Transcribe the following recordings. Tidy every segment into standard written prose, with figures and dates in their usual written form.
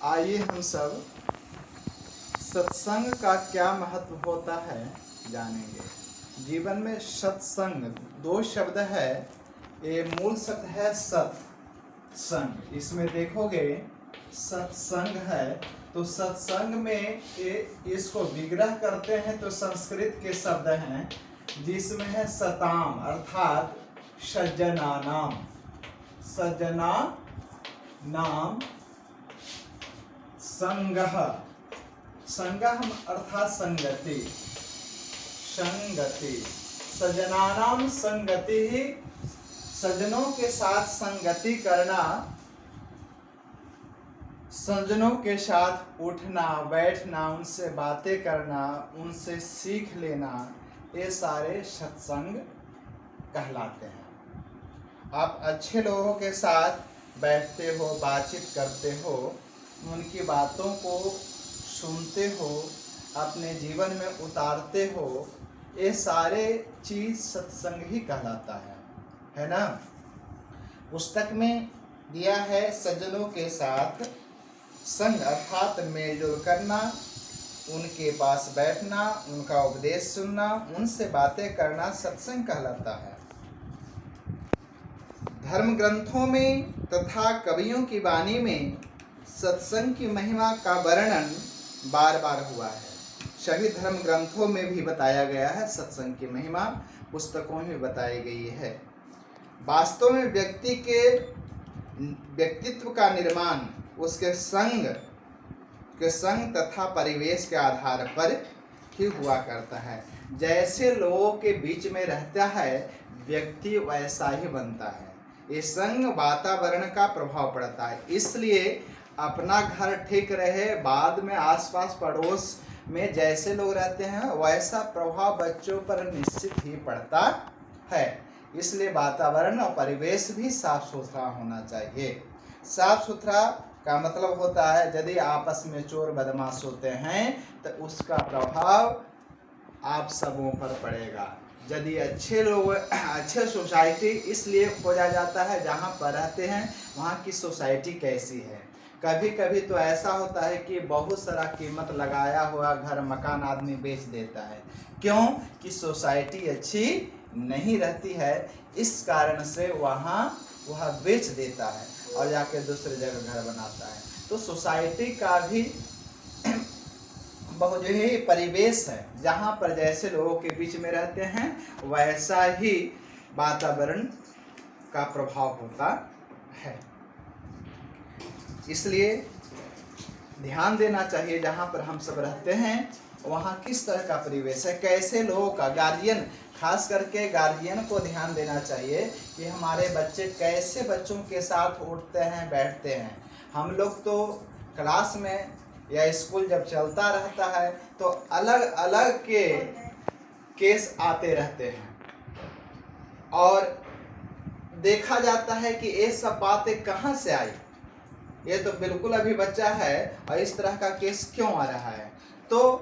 आइए हम सब सत्संग का क्या महत्व होता है जानेंगे। जीवन में सत्संग दो शब्द है। ये मूल शब्द है सत्संग। इसमें देखोगे सत्संग है तो सत्संग में इसको विग्रह करते हैं तो संस्कृत के शब्द हैं जिसमें है सताम अर्थात सज्जना नाम, सज्जना नाम, संगह, संगह अर्थात संगति, संगति, सजनानाम संगति ही, सज्जनों के साथ संगति करना, सज्जनों के साथ उठना बैठना, उनसे बातें करना, उनसे सीख लेना, ये सारे सत्संग कहलाते हैं। आप अच्छे लोगों के साथ बैठते हो, बातचीत करते हो, उनकी बातों को सुनते हो, अपने जीवन में उतारते हो, ये सारे चीज सत्संग ही कहलाता है ना। पुस्तक में दिया है सज्जनों के साथ संग अर्थात मेलजोल करना, उनके पास बैठना, उनका उपदेश सुनना, उनसे बातें करना सत्संग कहलाता है। धर्म ग्रंथों में तथा कवियों की वाणी में सत्संग की महिमा का वर्णन बार बार हुआ है। सभी धर्म ग्रंथों में भी बताया गया है, सत्संग की महिमा पुस्तकों में बताई गई है। वास्तव में व्यक्ति के व्यक्तित्व का निर्माण उसके संग तथा परिवेश के आधार पर ही हुआ करता है। जैसे लोगों के बीच में रहता है व्यक्ति वैसा ही बनता है। ये संग वातावरण का प्रभाव पड़ता है। इसलिए अपना घर ठीक रहे, बाद में आसपास पड़ोस में जैसे लोग रहते हैं वैसा प्रभाव बच्चों पर निश्चित ही पड़ता है। इसलिए वातावरण और परिवेश भी साफ सुथरा होना चाहिए। साफ सुथरा का मतलब होता है यदि आपस में चोर बदमाश होते हैं तो उसका प्रभाव आप सबों पर पड़ेगा। यदि अच्छे लोग, अच्छे सोसाइटी इसलिए खोजा जाता है जहाँ पर रहते हैं वहाँ की सोसाइटी कैसी है। कभी कभी तो ऐसा होता है कि बहुत सारा कीमत लगाया हुआ घर मकान आदमी बेच देता है, क्यों कि सोसाइटी अच्छी नहीं रहती है। इस कारण से वह बेच देता है और जाके दूसरी जगह घर बनाता है। तो सोसाइटी का भी बहुत ही परिवेश है, जहाँ पर जैसे लोगों के बीच में रहते हैं वैसा ही वातावरण का प्रभाव होता है। इसलिए ध्यान देना चाहिए जहाँ पर हम सब रहते हैं वहाँ किस तरह का परिवेश है, कैसे लोगों का, गार्जियन खास करके गार्जियन को ध्यान देना चाहिए कि हमारे बच्चे कैसे बच्चों के साथ उठते हैं बैठते हैं। हम लोग तो क्लास में या स्कूल जब चलता रहता है तो अलग अलग के केस आते रहते हैं और देखा जाता है कि ये सब बातें कहाँ से आई, ये तो बिल्कुल अभी बच्चा है और इस तरह का केस क्यों आ रहा है। तो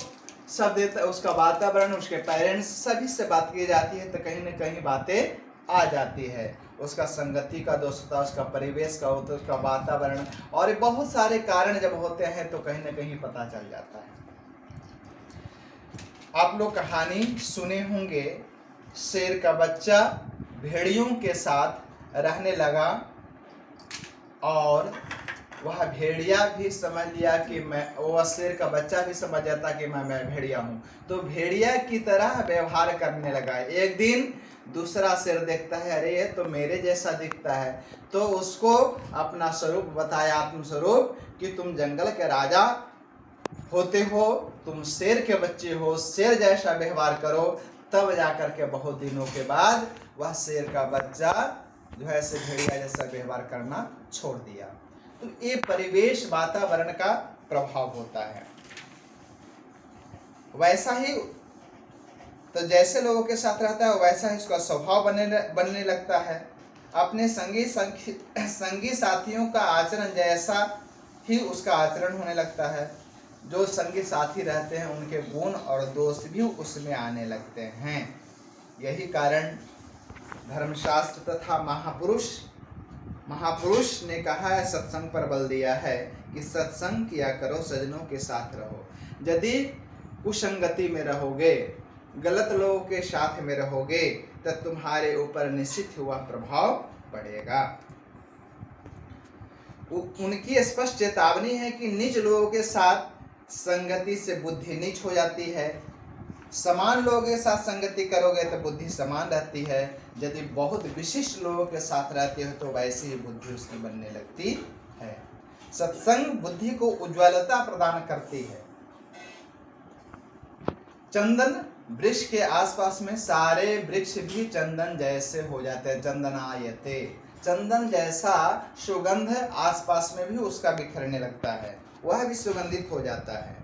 सब देता, उसका वातावरण, उसके पेरेंट्स सभी से बात की जाती है तो कहीं न कहीं बातें आ जाती है। उसका संगति का दोष होता है, उसका परिवेश का होता है, उसका वातावरण, और बहुत सारे कारण जब होते हैं तो कहीं न कहीं पता चल जाता है। आप लोग कहानी सुने होंगे, शेर का बच्चा भेड़ियों के साथ रहने लगा और वह भेड़िया भी समझ लिया कि वह शेर का बच्चा भी समझ जाता कि मैं भेड़िया हूँ, तो भेड़िया की तरह व्यवहार करने लगा। एक दिन दूसरा शेर देखता है, अरे ये तो मेरे जैसा दिखता है, तो उसको अपना स्वरूप बताया, आत्म स्वरूप, कि तुम जंगल के राजा होते हो, तुम शेर के बच्चे हो, शेर जैसा व्यवहार करो। तब जाकर के बहुत दिनों के बाद वह शेर का बच्चा जो है ऐसे भेड़िया जैसा व्यवहार करना छोड़ दिया। तो ये परिवेश वातावरण का प्रभाव होता है। वैसा ही तो जैसे लोगों के साथ रहता है वैसा ही उसका स्वभाव बनने लगता है। अपने संगी साथियों का आचरण जैसा ही उसका आचरण होने लगता है। जो संगी साथी रहते हैं उनके गुण और दोष भी उसमें आने लगते हैं। यही कारण धर्मशास्त्र तथा महापुरुष ने कहा है, सत्संग पर बल दिया है कि सत्संग किया करो, सज्जनों के साथ रहो। यदि कुसंगति में रहोगे, गलत लोगों के साथ में रहोगे, तो तुम्हारे ऊपर निश्चित हुआ प्रभाव पड़ेगा। उनकी स्पष्ट चेतावनी है कि नीच लोगों के साथ संगति से बुद्धि नीच हो जाती है। समान लोगों के साथ संगति करोगे तो बुद्धि समान रहती है। यदि बहुत विशिष्ट लोगों के साथ रहते हो तो वैसी ही बुद्धि उसकी बनने लगती है। सत्संग बुद्धि को उज्ज्वलता प्रदान करती है। चंदन वृक्ष के आसपास में सारे वृक्ष भी चंदन जैसे हो जाते हैं। चंदनायते, चंदन जैसा सुगंध आसपास में भी उसका बिखरने लगता है, वह भी सुगंधित हो जाता है।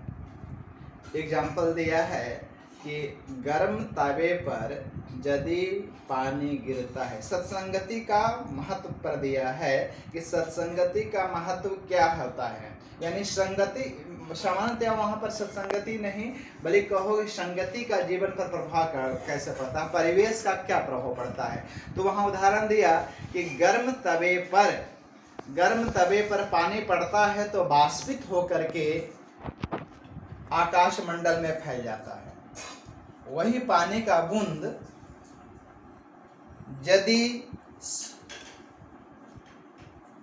एग्जाम्पल दिया है कि गर्म तवे पर यदि पानी गिरता है, सत्संगति का महत्व पर दिया है कि सत्संगति का महत्व क्या होता है। यानी संगति, सामान्यतः वहाँ पर सत्संगति नहीं बल्कि कहोगे संगति का जीवन पर प्रभाव कैसे पड़ता है, परिवेश का क्या प्रभाव पड़ता है। तो वहाँ उदाहरण दिया कि गर्म तवे पर पानी पड़ता है तो वाष्पित होकर के आकाश मंडल में फैल जाता है। वही पानी का बूंद यदि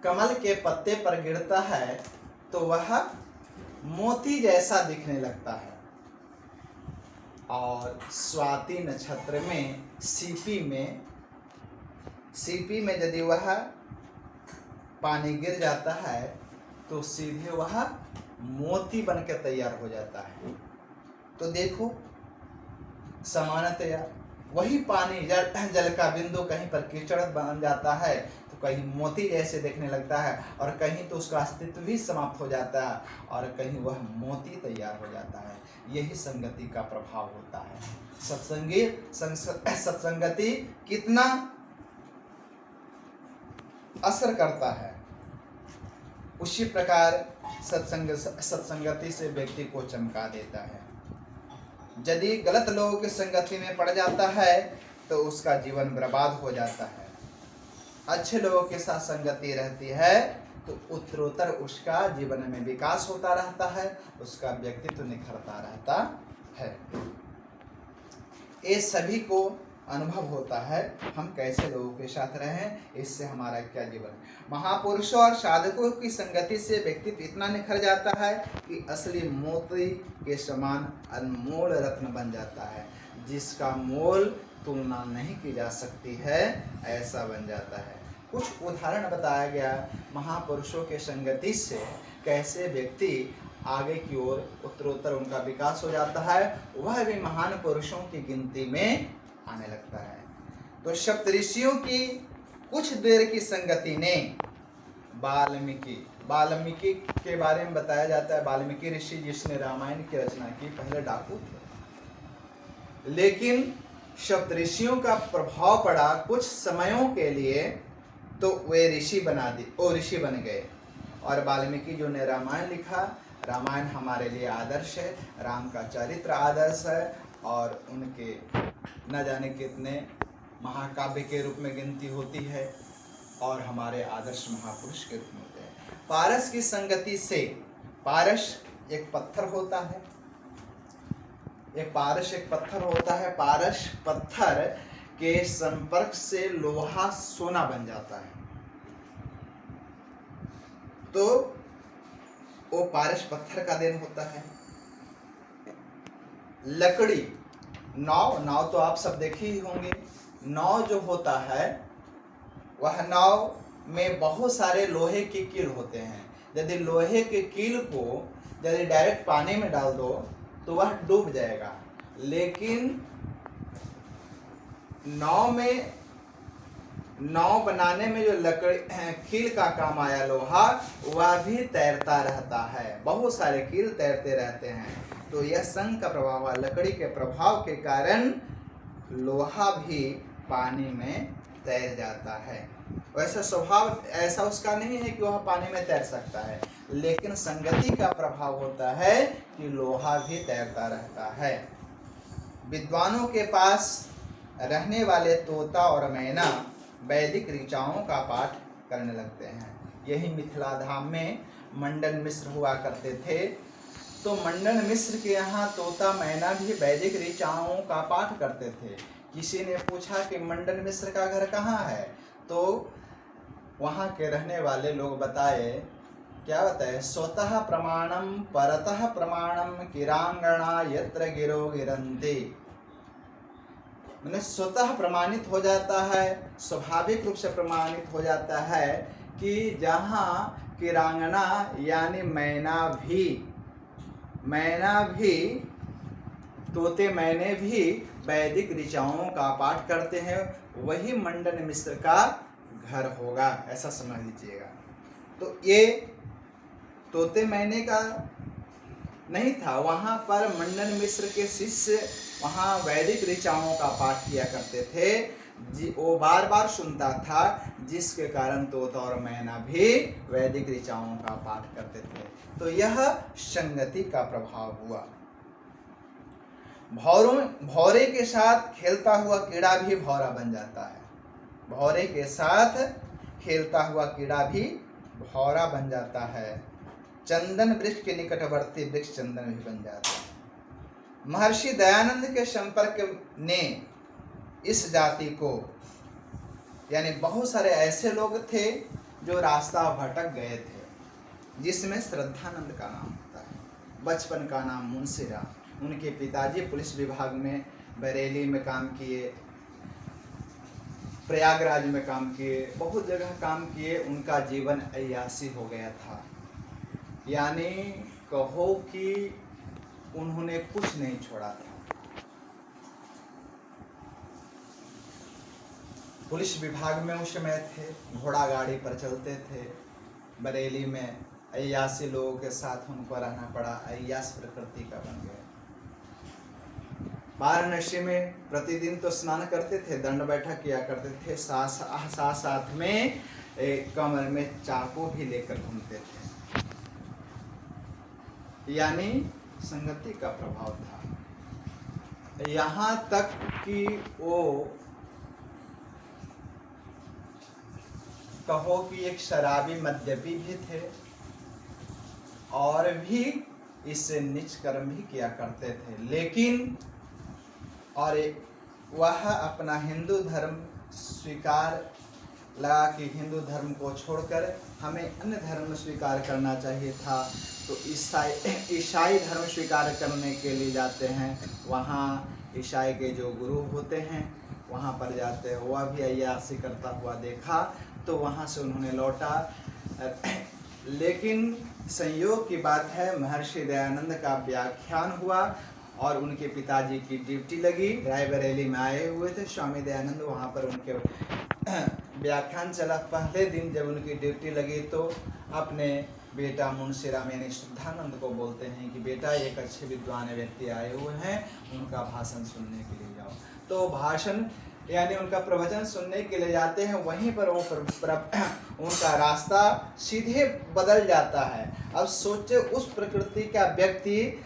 कमल के पत्ते पर गिरता है तो वह मोती जैसा दिखने लगता है। और स्वाति नक्षत्र में सीपी में यदि वह पानी गिर जाता है तो सीधे वह मोती बनकर तैयार हो जाता है। तो देखो, सामान्यतया वही पानी जल का बिंदु कहीं पर कीचड़ बन जाता है तो कहीं मोती जैसे देखने लगता है, और कहीं तो उसका अस्तित्व भी समाप्त हो जाता है, और कहीं वह मोती तैयार हो जाता है। यही संगति का प्रभाव होता है। सत्संगति कितना असर करता है, उसी प्रकार सत्संगति से व्यक्ति को चमका देता है। यदि गलत लोगों की संगति में पड़ जाता है तो उसका जीवन बर्बाद हो जाता है। अच्छे लोगों के साथ संगति रहती है तो उत्तरोत्तर उसका जीवन में विकास होता रहता है, उसका व्यक्तित्व निखरता रहता है। ये सभी को अनुभव होता है हम कैसे लोगों के साथ रहें, इससे हमारा क्या जीवन। महापुरुषों और साधकों की संगति से व्यक्तित्व इतना निखर जाता है कि असली मोती के समान अनमोल रत्न बन जाता है, जिसका मोल तुलना नहीं की जा सकती है, ऐसा बन जाता है। कुछ उदाहरण बताया गया महापुरुषों के संगति से कैसे व्यक्ति आगे की ओर उत्तरोत्तर उनका विकास हो जाता है, वह भी महान पुरुषों की गिनती में आने लगता है। तो सप्तऋषियों की कुछ देर की संगति ने वाल्मीकि के बारे में बताया जाता है। वाल्मीकि ऋषि जिसने रामायण की रचना की, पहले डाकू थे, लेकिन सप्तऋषियों का प्रभाव पड़ा कुछ समयों के लिए तो वे ऋषि बन गए। और वाल्मीकि जो ने रामायण लिखा, रामायण हमारे लिए आदर्श है, राम का चरित्र आदर्श है, और उनके न जाने कितने महाकाव्य के रूप में गिनती होती है, और हमारे आदर्श महापुरुष के रूप में होते हैं। पारस की संगति से, पारस एक पत्थर होता है, पारस पत्थर के संपर्क से लोहा सोना बन जाता है। तो वो पारस पत्थर का देन होता है। लकड़ी, नाव तो आप सब देखे ही होंगे। नाव जो होता है वह नाव में बहुत सारे लोहे के कील होते हैं। यदि लोहे के कील को यदि डायरेक्ट पानी में डाल दो तो वह डूब जाएगा, लेकिन नाव बनाने में जो लकड़ी कील का काम आया लोहा, वह भी तैरता रहता है, बहुत सारे कील तैरते रहते हैं। तो यह संग का प्रभाव है, लकड़ी के प्रभाव के कारण लोहा भी पानी में तैर जाता है। वैसा स्वभाव ऐसा उसका नहीं है कि वह पानी में तैर सकता है, लेकिन संगति का प्रभाव होता है कि लोहा भी तैरता रहता है। विद्वानों के पास रहने वाले तोता और मैना वैदिक ऋचाओं का पाठ करने लगते हैं। यही मिथिला धाम में मंडन मिश्र हुआ करते थे। तो मंडन मिश्र के यहाँ तोता मैना भी वैदिक ऋचाओं का पाठ करते थे। किसी ने पूछा कि मंडन मिश्र का घर कहाँ है, तो वहाँ के रहने वाले लोग बताए, क्या बताए, स्वतः प्रमाणम परतः प्रमाणम किरांगणा यत्र गिरो गिरंती। मैंने स्वतः प्रमाणित हो जाता है, स्वाभाविक रूप से प्रमाणित हो जाता है कि जहाँ किरांगना यानी मैना भी तोते मैंने भी वैदिक ऋचाओं का पाठ करते हैं, वही मंडन मिश्र का घर होगा, ऐसा समझ लीजिएगा। तो ये तोते मैंने का नहीं था, वहाँ पर मंडन मिश्र के शिष्य वहाँ वैदिक ऋचाओं का पाठ किया करते थे। वो बार बार सुनता था, जिसके कारण तोता और मैना भी वैदिक ऋचाओं का पाठ करते थे। तो यह संगति का प्रभाव हुआ। भौरे के साथ खेलता हुआ कीड़ा भी भौरा बन जाता है। भौरे के साथ खेलता हुआ कीड़ा भी भौरा बन जाता है। चंदन वृक्ष के निकटवर्ती वृक्ष चंदन भी बन जाता है। महर्षि दयानंद के संपर्क ने इस जाति को, यानी बहुत सारे ऐसे लोग थे जो रास्ता भटक गए थे, जिसमें श्रद्धानंद का नाम होता है। बचपन का नाम मुंशीराम। उनके पिताजी पुलिस विभाग में बरेली में काम किए, प्रयागराज में काम किए, बहुत जगह काम किए। उनका जीवन अय्यासी हो गया था, यानी कहो कि उन्होंने कुछ नहीं छोड़ा था। पुलिस विभाग में उस समय थे, घोड़ा गाड़ी पर चलते थे। बरेली में अय्यासी लोगों के साथ उनको रहना पड़ा, अय्यास प्रकृति का बन गए। वाराणसी में प्रतिदिन तो स्नान करते थे, दंड बैठक किया करते थे, साथ में कमर में चाकू भी लेकर घूमते थे। यानी संगति का प्रभाव था। यहाँ तक कि वो कहो कि एक शराबी मद्यपी भी थे, और भी इससे नीच कर्म भी किया करते थे। लेकिन और वह अपना हिंदू धर्म स्वीकार लगा कि हिंदू धर्म को छोड़कर हमें अन्य धर्म स्वीकार करना चाहिए था। तो ईसाई धर्म स्वीकार करने के लिए जाते हैं। वहाँ ईसाई के जो गुरु होते हैं वहाँ पर जाते हैं। वह भी अय्यासी करता हुआ देखा, तो वहाँ से उन्होंने लौटा। लेकिन संयोग की बात है, महर्षि दयानंद का व्याख्यान हुआ और उनके पिताजी की ड्यूटी लगी। रायबरेली में आए हुए थे स्वामी दयानंद, वहाँ पर उनके व्याख्यान चला। पहले दिन जब उनकी ड्यूटी लगी तो अपने बेटा मुंशीराम यानी शुद्धानंद को बोलते हैं कि बेटा एक अच्छे विद्वान व्यक्ति आए हुए हैं, उनका भाषण सुनने के लिए जाओ। तो भाषण यानी उनका प्रवचन सुनने के लिए जाते हैं। वहीं पर वो उनका रास्ता सीधे बदल जाता है। अब सोचे, उस प्रकृति का व्यक्ति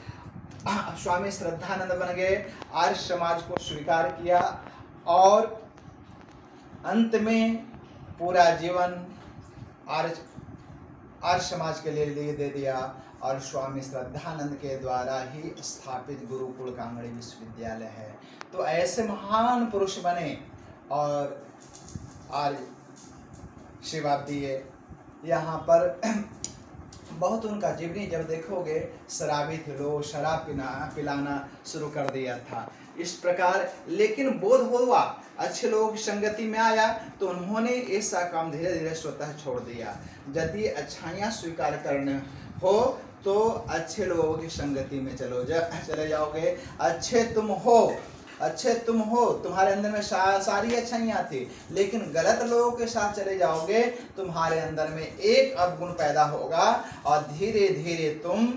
स्वामी श्रद्धानंद बन गए, आर्य समाज को स्वीकार किया और अंत में पूरा जीवन आर्य समाज के लिए दे दिया। और स्वामी श्रद्धानंद के द्वारा ही स्थापित गुरुकुल कांगड़ी विश्वविद्यालय है। तो ऐसे महान पुरुष बने और आर्य सेवा दिए। यहाँ पर बहुत उनका जीवनी जब देखोगे, शराबी थे लोग, शराब पिलाना शुरू कर दिया था इस प्रकार। लेकिन बोध हुआ, अच्छे लोगों की संगति में आया, तो उन्होंने ऐसा काम धीरे धीरे स्वतः छोड़ दिया। यदि अच्छाइयाँ स्वीकार करने हो तो अच्छे लोगों की संगति में चले जाओगे। अच्छे तुम हो, तुम्हारे अंदर में सारी अच्छाइयाँ थी, लेकिन गलत लोगों के साथ चले जाओगे, तुम्हारे अंदर में एक अवगुण पैदा होगा और धीरे धीरे तुम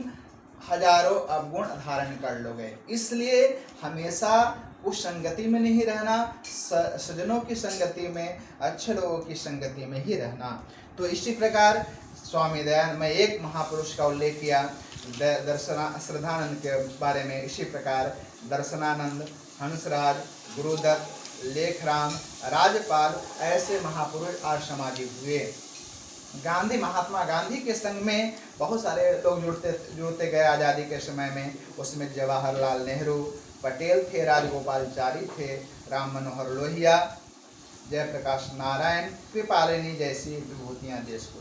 हजारों अवगुण धारण कर लोगे। इसलिए हमेशा उस संगति में नहीं रहना, सज्जनों की संगति में, अच्छे लोगों की संगति में ही रहना। तो इसी प्रकार स्वामी दयानंद, मैं एक महापुरुष का उल्लेख किया श्रद्धानंद के बारे में। इसी प्रकार दर्शनानंद, हंसराज, गुरुदत्त, लेखराम, राजपाल, ऐसे महापुरुष आर्य समाजी हुए। गांधी, महात्मा गांधी के संग में बहुत सारे लोग जुड़ते गए आज़ादी के समय में। उसमें जवाहरलाल नेहरू, पटेल थे, राजगोपालचारी थे, राम मनोहर लोहिया, जयप्रकाश नारायण, कृपालिनी जैसी विभूतियां देश को।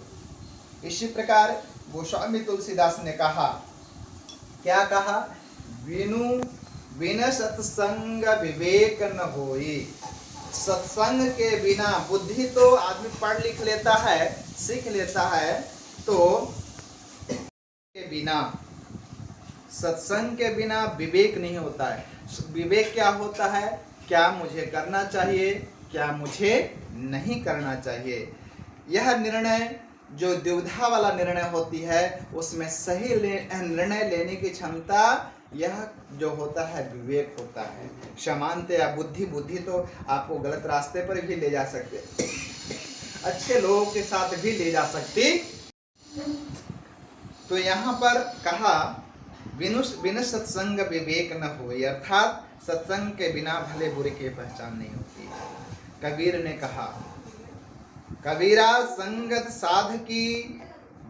इसी प्रकार गोस्वामी तुलसीदास ने कहा, क्या कहा? बिनु बिन सत्संग विवेक न होई। सत्संग के बिना, बुद्धि तो आदमी पढ़ लिख लेता है, सीख लेता है, तो के बिना, सत्संग के बिना विवेक नहीं होता है। विवेक क्या होता है? क्या मुझे करना चाहिए, क्या मुझे नहीं करना चाहिए। यह निर्णय जो द्विधा वाला निर्णय होती है, उसमें सही निर्णय लेने की क्षमता, यह जो होता है विवेक होता है। समानतया बुद्धि, बुद्धि तो आपको गलत रास्ते पर भी ले जा सकते, अच्छे लोगों के साथ भी ले जा सकती। तो यहाँ पर कहा बिनु सत्संग विवेक न होई, अर्थात सत्संग के बिना भले बुरे की पहचान नहीं होती। कबीर ने कहा, कबीरा संगत साध की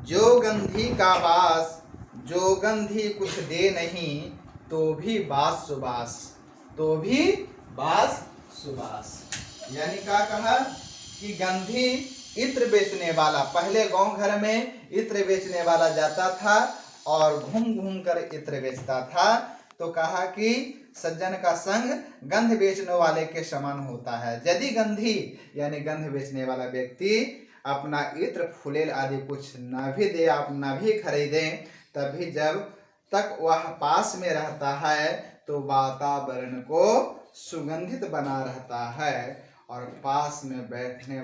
जो गंधी का वास, जो गंधी कुछ दे नहीं तो भी बास सुबास, तो भी बास सुबास। यानी क्या कहा कि गंधी इत्र बेचने वाला, पहले गांव घर में इत्र बेचने वाला जाता था और घूम घूम कर इत्र बेचता था। तो कहा कि सज्जन का संग गंध बेचने वाले के समान होता है। यदि गंधी यानी गंध बेचने वाला व्यक्ति अपना इत्र, फुलेल आदि कुछ न भी दे, आप न भी खरीदे, तभी जब तक वह पास में रहता है तो वातावरण को सुगंधित बना रहता है, और पास में बैठने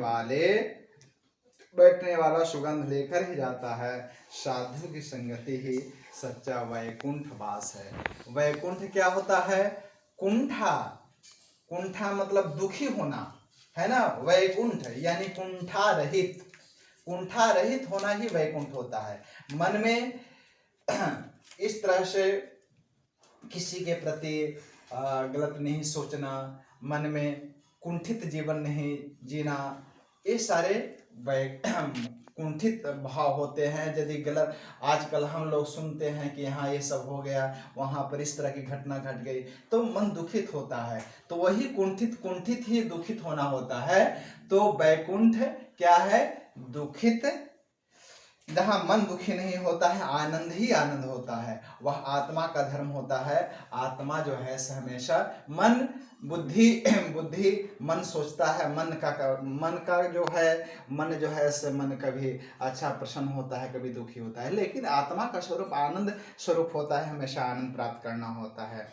वाला सुगंध लेकर ही जाता है। साधु की संगति ही सच्चा वैकुंठ वास है। वैकुंठ क्या होता है? कुंठा, कुंठा मतलब दुखी होना है ना। वैकुंठ यानी कुंठा रहित, कुंठा रहित होना ही वैकुंठ होता है। मन में इस तरह से किसी के प्रति गलत नहीं सोचना, मन में कुंठित जीवन नहीं जीना, ये सारे कुंठित भाव होते हैं। यदि गलत, आजकल हम लोग सुनते हैं कि यहाँ ये सब हो गया, वहाँ पर इस तरह की घटना घट गई, तो मन दुखित होता है। तो वही कुंठित ही दुखित होना होता है। तो वैकुंठ क्या है? दुखित, जहाँ मन दुखी नहीं होता है, आनंद ही आनंद होता है, वह आत्मा का धर्म होता है। आत्मा जो है हमेशा मन, बुद्धि मन सोचता है, मन का जो है से मन कभी अच्छा प्रसन्न होता है, कभी दुखी होता है, लेकिन आत्मा का स्वरूप आनंद स्वरूप होता है, हमेशा आनंद प्राप्त करना होता है।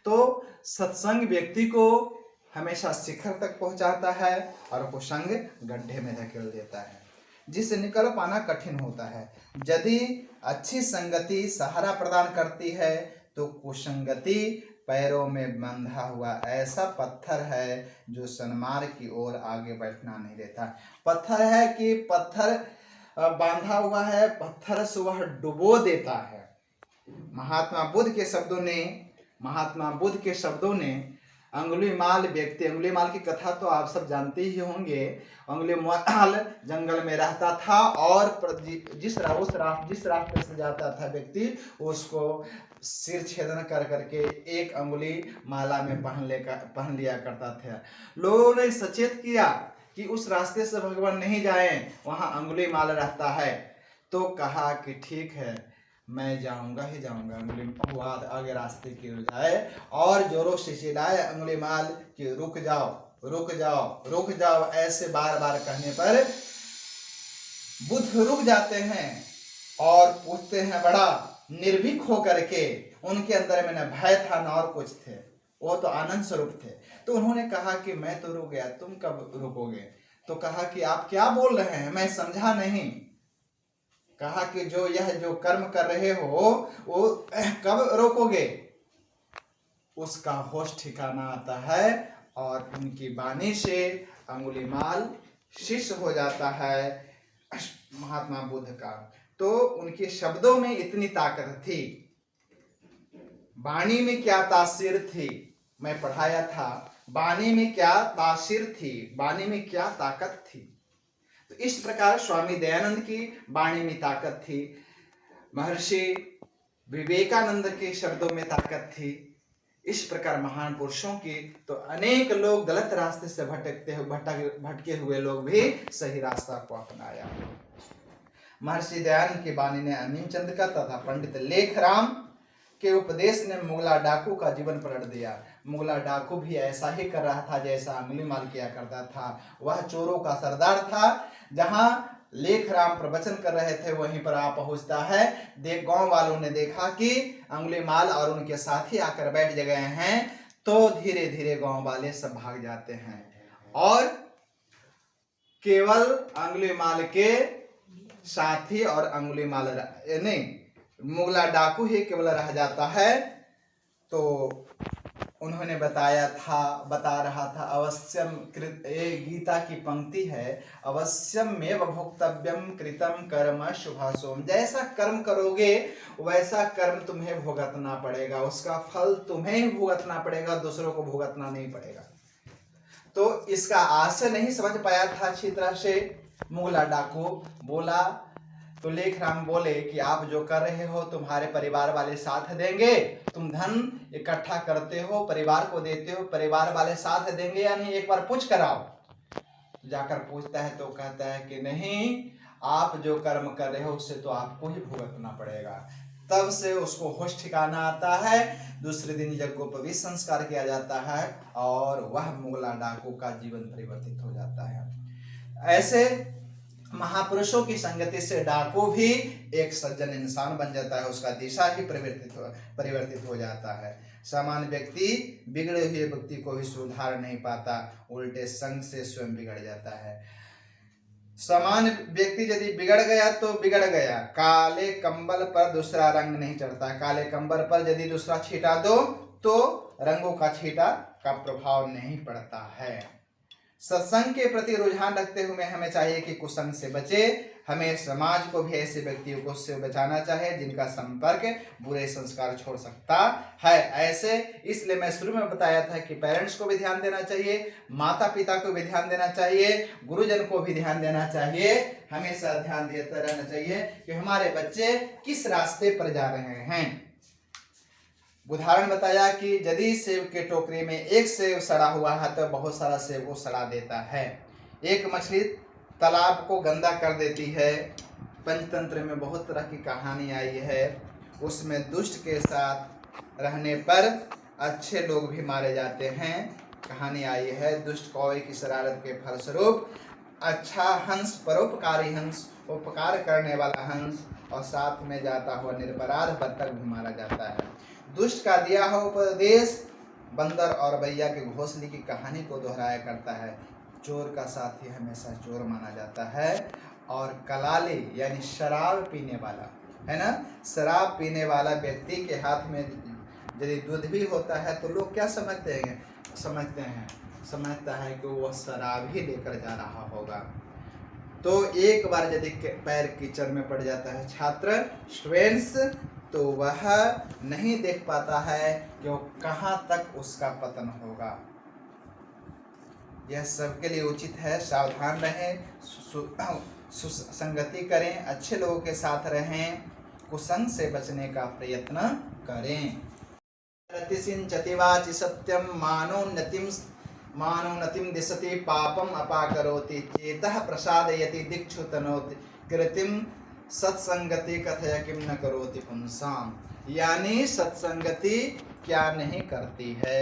तो सत्संग व्यक्ति को हमेशा शिखर तक पहुंचाता है और कुसंग गड्ढे में धकेल देता है, जिससे निकल पाना कठिन होता है। यदि अच्छी संगति सहारा प्रदान करती है तो कुसंगति पैरों में बंधा हुआ ऐसा पत्थर है जो सन्मार्ग की ओर आगे बढ़ना नहीं देता। पत्थर है कि पत्थर बांधा हुआ है, पत्थर से वह डुबो देता है। महात्मा बुद्ध के शब्दों ने अंगुलीमाल व्यक्ति, अंगुलीमाल की कथा तो आप सब जानते ही होंगे। अंगुलीमाल जंगल में रहता था और जिस रास्ते से जाता था व्यक्ति, उसको सिर छेदन कर करके एक अंगुली माला में पहन लिया करता था। लोगों ने सचेत किया कि उस रास्ते से भगवान नहीं जाएं, वहां अंगुलीमाल रहता है। तो कहा कि ठीक है, मैं जाऊंगा ही जाऊंगा। अंगुलीमाल आगे रास्ते की ओर जाए और जोरों से चिल्लाए अंगुलीमाल कि रुक जाओ, रुक जाओ, रुक जाओ। ऐसे बार बार कहने पर बुद्ध रुक जाते हैं और पूछते हैं बड़ा निर्भीक होकर के। उनके अंदर में न भय था न और कुछ थे, वो तो आनंद स्वरूप थे। तो उन्होंने कहा कि मैं तो रुक गया, तुम कब रुकोगे? तो कहा कि आप क्या बोल रहे हैं, मैं समझा नहीं। कहा कि जो कर्म कर रहे हो वो कब रोकोगे? उसका होश ठिकाना आता है और उनकी वाणी से अंगुलीमाल शिष्य हो जाता है महात्मा बुद्ध का। तो उनके शब्दों में इतनी ताकत थी, वाणी में क्या तासीर थी, मैं पढ़ाया था। वाणी में क्या तासीर थी, वाणी में क्या ताकत थी। तो इस प्रकार स्वामी दयानंद की वाणी में ताकत थी, महर्षि विवेकानंद के शब्दों में ताकत थी। इस प्रकार महान पुरुषों की, तो अनेक लोग गलत रास्ते से भटके हुए लोग भी सही रास्ता को अपनाया। महर्षि दयानंद की वाणी ने अमीनचंद का तथा पंडित लेखराम के उपदेश ने मुगला डाकू का जीवन पलट दिया। मुगला डाकू भी ऐसा ही कर रहा था जैसा अंगुलीमाल किया करता था। वह चोरों का सरदार था। जहां लेखराम प्रवचन कर रहे थे वहीं पर आ पहुंचता है। गांव वालों ने देखा कि अंगुलीमाल और उनके साथी आकर बैठ गए हैं, तो धीरे धीरे गांव वाले सब भाग जाते हैं और केवल अंगुलीमाल के साथी और अंगुलीमाल नहीं, मुगला डाकू ही केवल रह जाता है। तो उन्होंने बता रहा था अवश्यम कृत, ये गीता की पंक्ति है, अवश्यम में भोक्तव्यम कृतम कर्म शुभाशोम। जैसा कर्म करोगे वैसा कर्म तुम्हें भुगतना पड़ेगा, उसका फल तुम्हें ही भुगतना पड़ेगा, दूसरों को भुगतना नहीं पड़ेगा। तो इसका आशय नहीं समझ पाया था अच्छी तरह से मुगला डाकू। बोला तो लेखराम बोले कि आप जो कर रहे हो तुम्हारे परिवार वाले साथ देंगे, तुम धन इकट्ठा करते हो, परिवार को देते हो, परिवार वाले साथ देंगे या नहीं, एक बार पूछ कर आओ। जाकर पूछता है तो कहता है कि नहीं, आप जो कर्म कर रहे हो उससे तो आपको ही भुगतना पड़ेगा। तब से उसको होश ठिकाना आता है। दूसरे दिन यज्ञोपवीत संस्कार किया जाता है और वह मुगला डाकू का जीवन परिवर्तित हो जाता है। ऐसे महापुरुषों की संगति से डाकू भी एक सज्जन इंसान बन जाता है, उसका दिशा ही परिवर्तित हो जाता है। सामान्य व्यक्ति बिगड़े हुए व्यक्ति को भी सुधार नहीं पाता, उल्टे संग से स्वयं बिगड़ जाता है। सामान्य व्यक्ति यदि बिगड़ गया तो बिगड़ गया, काले कंबल पर दूसरा रंग नहीं चढ़ता। काले कंबल पर यदि दूसरा छींटा दो तो रंगों का छींटा का प्रभाव नहीं पड़ता है। सत्संग के प्रति रुझान रखते हुए हमें चाहिए कि कुसंग से बचे। हमें समाज को भी ऐसे व्यक्तियों को से बचाना चाहिए जिनका संपर्क बुरे संस्कार छोड़ सकता है। ऐसे इसलिए मैं शुरू में बताया था कि पेरेंट्स को भी ध्यान देना चाहिए, माता पिता को भी ध्यान देना चाहिए, गुरुजन को भी ध्यान देना चाहिए। हमेशा ध्यान देते रहना चाहिए कि हमारे बच्चे किस रास्ते पर जा रहे हैं। उदाहरण बताया कि यदि सेब के टोकरी में एक सेब सड़ा हुआ है तो बहुत सारा सेब को सड़ा देता है। एक मछली तालाब को गंदा कर देती है। पंचतंत्र में बहुत तरह की कहानी आई है, उसमें दुष्ट के साथ रहने पर अच्छे लोग भी मारे जाते हैं। कहानी आई है, दुष्ट कौवे की शरारत के फलस्वरूप अच्छा हंस, परोपकारी हंस, उपकार करने वाला हंस और साथ में जाता हुआ निरपराध बत्तख भी मारा जाता है। दुष्ट का दिया हुआ उपदेश बंदर और बैया के घोंसले की कहानी को दोहराया करता है। चोर का साथी हमेशा चोर माना जाता है और कलाली यानी शराब पीने वाला, है ना, शराब पीने वाला व्यक्ति के हाथ में यदि दूध भी होता है तो लोग क्या समझता है कि वो शराब ही लेकर जा रहा होगा। तो एक बार यदि पैर कीचड़ में पड़ जाता है छात्र स्टूडेंट्स, तो वह नहीं देख पाता है कि वो कहाँ तक उसका पतन होगा। यह सबके लिए उचित है। सावधान रहें, संगति करें, अच्छे लोगों के साथ रहें, कुसंग से बचने का प्रयत्न करें। रतिसिंचति वाचि सत्यम मानोन्नतिम दिशति पापम अपाकरोति चेतः प्रसादयति दिक्षु तनोति कृतिम सत्संगति कथय किम न करोति पुंसाम। यानी सत्संगति क्या नहीं करती है।